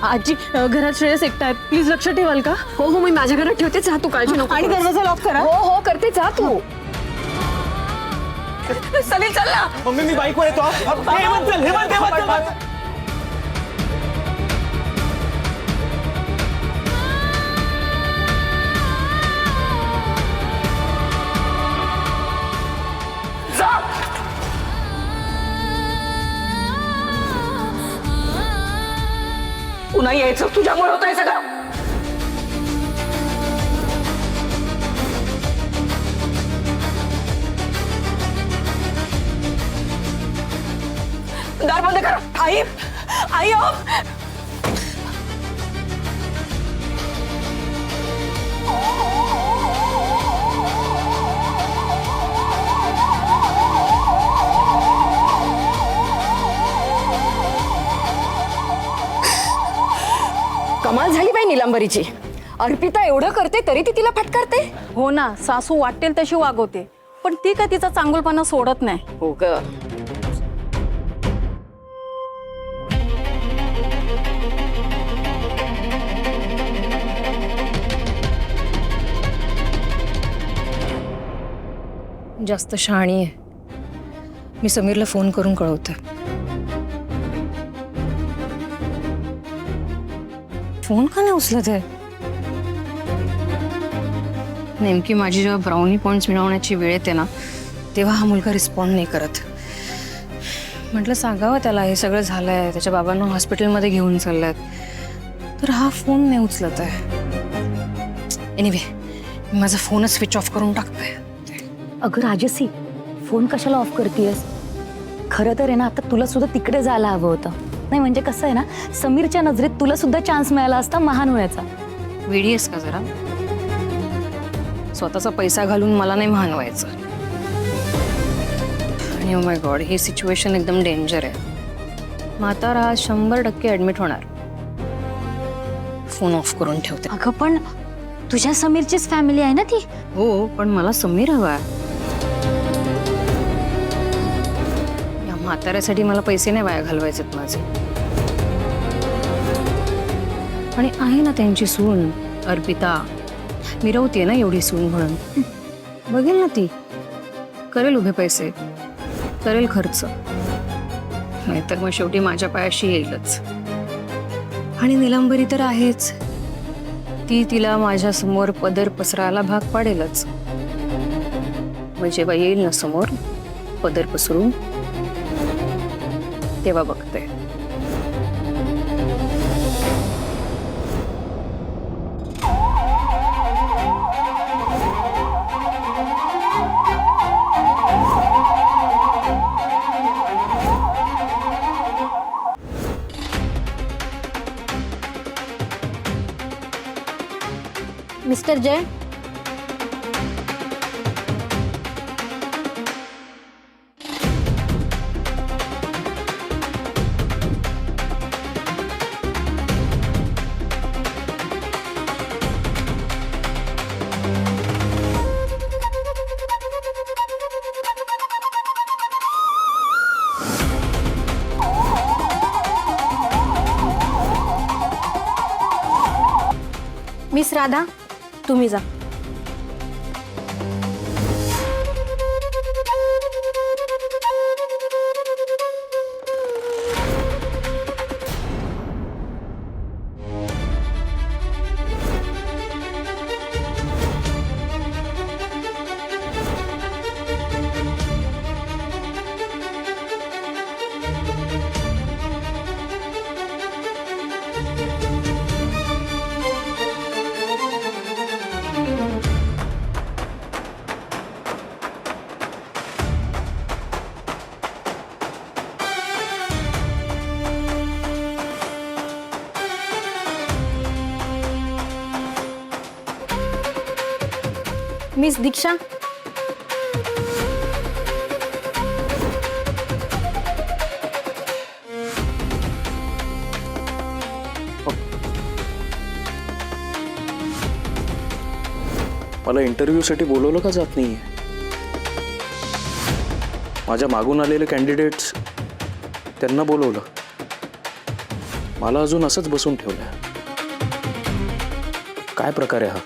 आजी घरात श्रेयस एकटा आहे, प्लीज लक्ष ठेवाल का? हो हो, मी माझ्या घरात ठेवते, जा तू, काळजी नको आणि करूस. दरवाजा लॉक करा. हो हो करते, जा तू. सनील चल ना. मम्मी मी बाईकवर येतो. हेमंत चल, हेमंत चल. पुन्हा यायचं तुझ्यामुळे होत आहे सगळं. दार बंद कर. आई आई ओ. कमाल झाली बाई निलंबरीची. अर्पिता एवढं करते तरी ती तिला फटकारते. हो ना, सासू वाटेल तशी वागवते, पण ती काय तिचा चांगुलपणा सोडत नाही. हो ग. जास्त शहाणी आहे. मी समीरला फोन करून कळवते. फोन का नाही उचलत आहे? नेमकी माझी जेव्हा ब्राउनी पॉइंट्स मिळवण्याची वेळ येते ना, तेव्हा हा मुलगा रिस्पॉन्ड नाही करत. म्हटलं सांगावं त्याला हे सगळं झालंय, त्याच्या बाबांना हॉस्पिटलमध्ये घेऊन चालल्यात, तर हा फोन नाही उचलत आहे. एनिवे, मी माझा फोनच स्विच ऑफ करून टाकतोय. अगं राजसी, फोन कशाला ऑफ करतेयस? खरं तर आहे ना, आता तुला सुद्धा तिकडे जायला हवं होतं. नाही म्हणजे कसं आहे ना, समीरच्या नजरेत तुला सुद्धा चान्स मिळाला असता महान होण्याचा. वेडी आहेस का जरा? स्वतःचा पैसा घालून मला नाही महान व्हायचं. आणि oh my God, he situation एकदम डेंजर आहे. म्हातारा आज 100% ऍडमिट होणार. फोन ऑफ करून ठेवते. अगं पण तुझ्या समीरचीच फॅमिली आहे ना ती. हो, पण मला समीर हवा. या म्हाताऱ्यासाठी मला पैसे नाही वाया घालवायचेत माझे. आणि आहे ना त्यांची सून अर्पिता, मिरवतीये ना एवढी सून म्हणून. बघेल ना ती, करेल उभे पैसे, करेल खर्च, नाहीतर मग शेवटी माझ्या पायाशी येईलच. आणि निलंबरी तर आहेच, ती तिला माझ्या समोर पदर पसरायला भाग पाडेलच. मग जेव्हा येईल ना समोर पदर पसरून, तेव्हा बघते. मिस्टर जय, मिस राधा, तुम्ही जा. मिस दीक्षा, मला इंटरव्ह्यूसाठी बोलवलं का जात नाहीये? माझ्या मागून आलेले कॅन्डिडेट्स, त्यांना बोलवलं. मला अजून असंच बसून ठेवलंय. काय प्रकार आहे हा?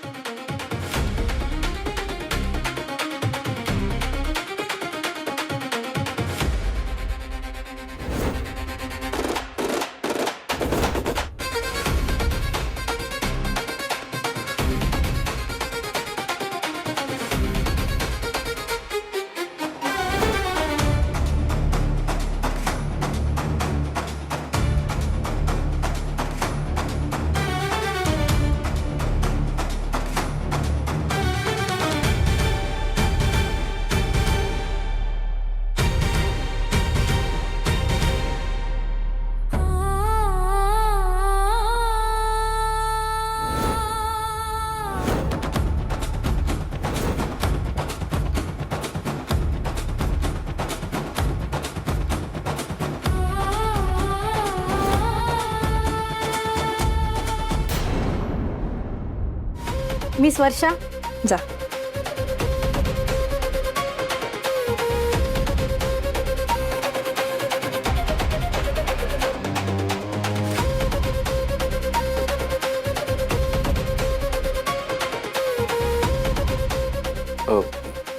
मिस वर्षा जा.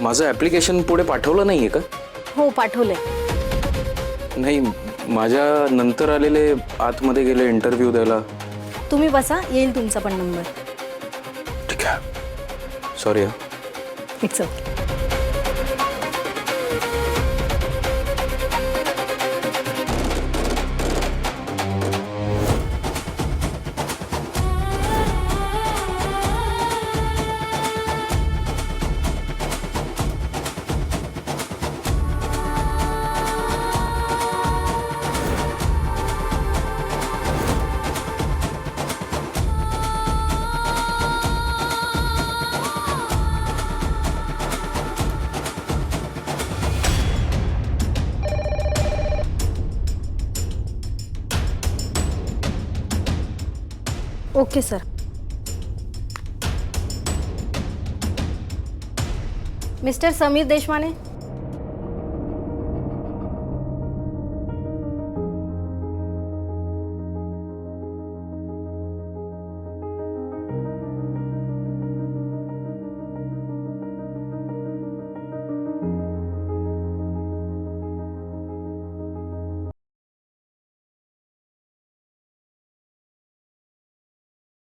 माझं ॲप्लिकेशन पुढे पाठवलं नाहीये का? हो पाठवलंय. नाही, माझ्या नंतर आलेले आतमध्ये गेले इंटरव्ह्यू द्यायला. तुम्ही बसा, येईल तुमचा पण नंबर. ठीक आहे, sorry. It's okay. Okay sir. Mister Sameer Deshmane,